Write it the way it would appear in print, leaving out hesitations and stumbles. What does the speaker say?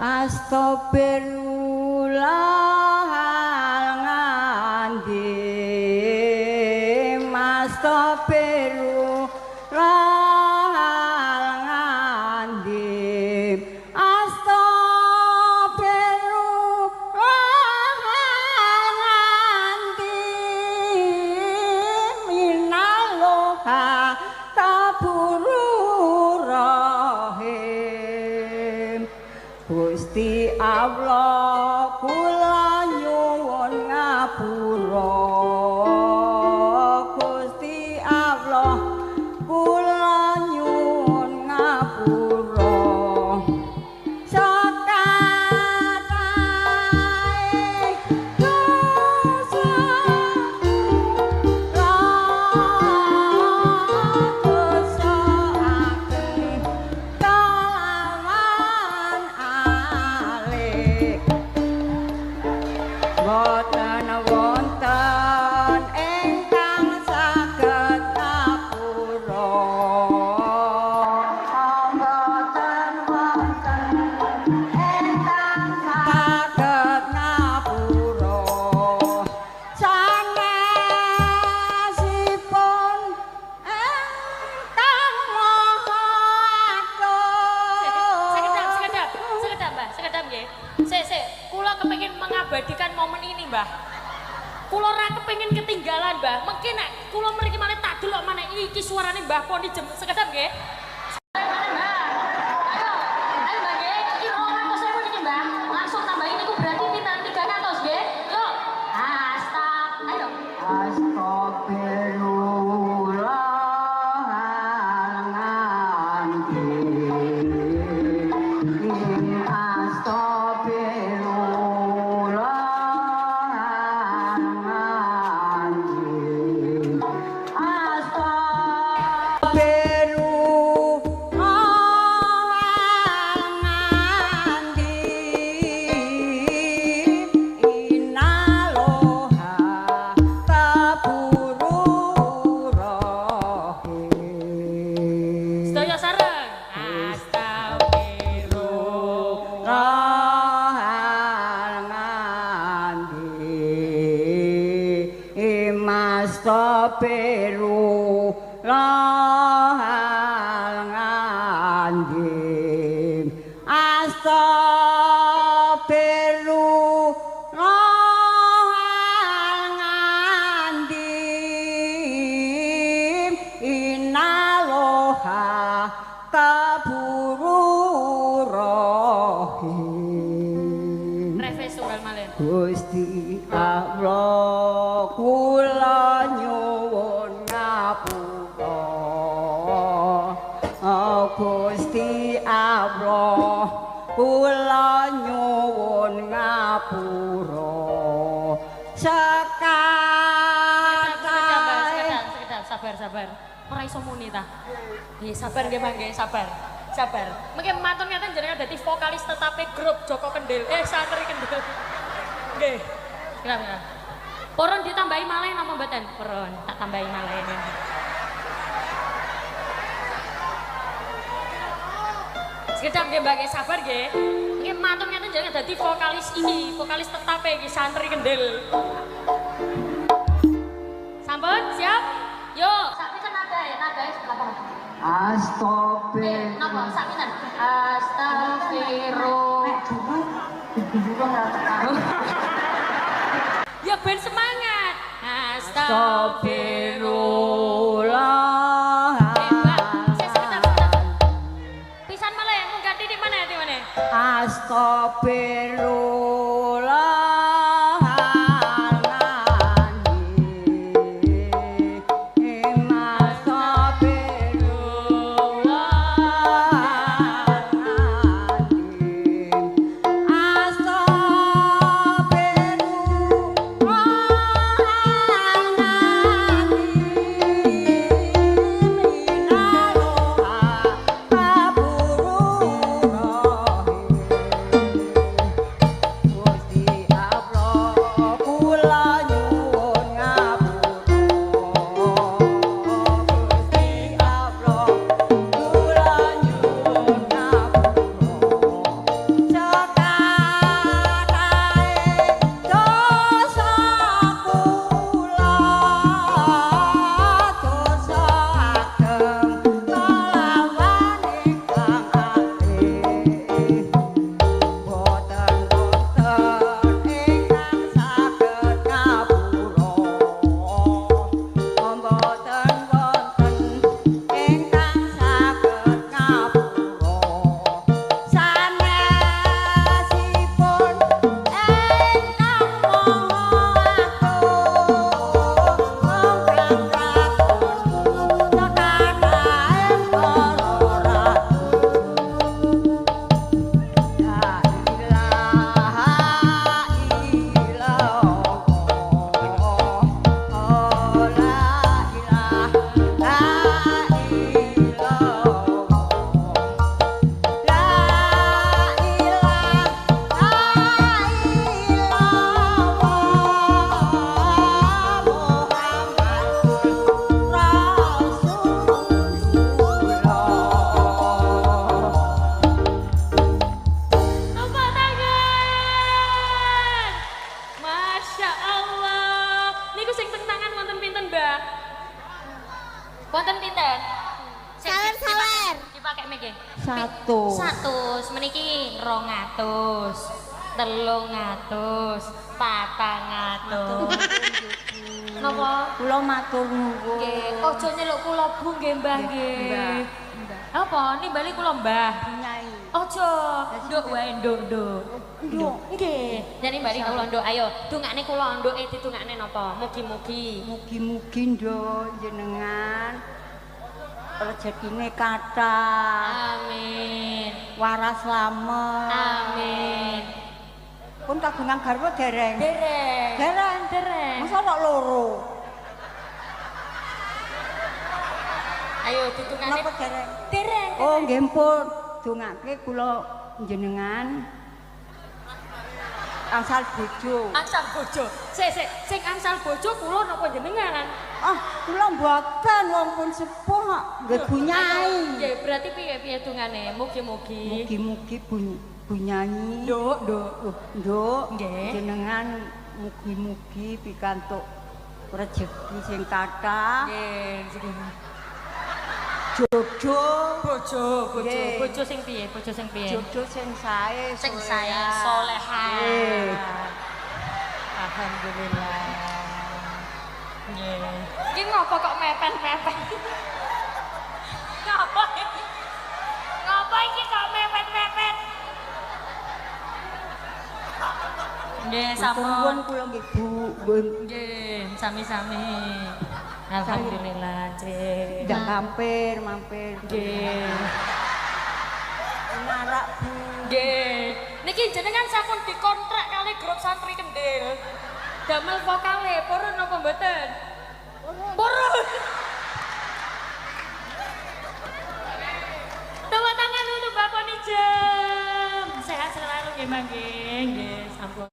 Astagfirullahaladzim Astagfirullahaladzim Astagfirullahaladzim Minalloha Ghafurur Rahim Gusti Allah kula nyuwun ngapura Gusti Allah kula nyuwun ngapura sakatahe dosa dosa ageng kalawan alik boten wonten ingkang saged ngapura boten wonten ingkang saged ngapura sanesipun ingkang maha Sekedap Mbah, sekedap nggih. Sik, kula kepengin mengabadikan momen ini, Mbah. Kula ora kepengin ketinggalan, Mbah. Mengki nek kula mriki malih tak delok maneh iki suarane Mbah Poni sekedap nggih. Ayo Mbah nggih, iki 200.000 niki, Mbah. Langsung tambahin iku berarti pinten 300 nggih. Yo. Ayo. Sedaya sareng. Astagfirullahaladzim Astagfirullahaladzim Inalloha Ghafurur Rahim Refes tunggal malih. Gusti Allah kula nyuwun ngapura Gusti Allah kula nyuwun ngapura Sekedap, sabar. Ora iso muni ta. Nggih, sabar nggih, Mbah, nggih, sabar. Mengki matur ngeten jenengan dadi vokalis tetapi grup Joko Kendil. Santri Kendil. Nggih. Kira-kira. Purun ditambahi malih napa mboten? Purun, tak tambahi malih. Sekedap nggih, Mbak, sabar nggih. Nggih matur ngeten jenengan dadi vokalis ini, vokalis tetapi iki Santri Kendil. Sampun, siap? Yuk, sakmiten nadae sebelah kanan. Astagfirullah Napa sakmiten? Astagfirullah. Ya ben semangat. Astagfirullah Pisan malih mung ganti di mana? 100 meniki 200 300 400 napa Kula matur nuwun. nggih aja nyeluk kula Bu nggih Mbah nggih apa nimbali kula Mbah Nyai. aja nduk wae nduk Nduk. nggih jadi mbari kula nduk ayo dungane kula nduke ditungakne napa mugi-mugi Mugi-mugi nduk jenengan rezekine kathah. amin Waras slamet. amin Pun kagungan garwa dereng. dereng Dereng. Masa kok loro? ayo ditungakne Napa dereng? dereng Oh, nggih pun. Dongake kula jenengan angsal bojo. angsal bojo sing angsal bojo kula napa jenengan Ah, kula mboten wong pun sepuh kok. Nggih bunyai. nggih berarti piye-piye dungane mugi-mugi Mugi-mugi bunyanyi. nduk Nduk, Nggih. jenengan mugi-mugi pikantuk rezeki sing kathah. nggih Jojo, Nggih. bojo sing piye jojo sing sae, sing soleha. saya soleha Nggih. alhamdulillah nggih iki ngopo kok mepet-mepet ngopo iki kok mepet-mepet nggih Nuwun sampun kula nggih Bu, nggih nggih sami-sami alhamdulillah cek ndak mampir. nggih Narak Bu. nggih niki jenengan sampun dikontrak kali grup santri Kendil damel vokale purun apa mboten purun tepuk tangan untuk Bapak Nijem sehat selalu nggih mangke nggih sampun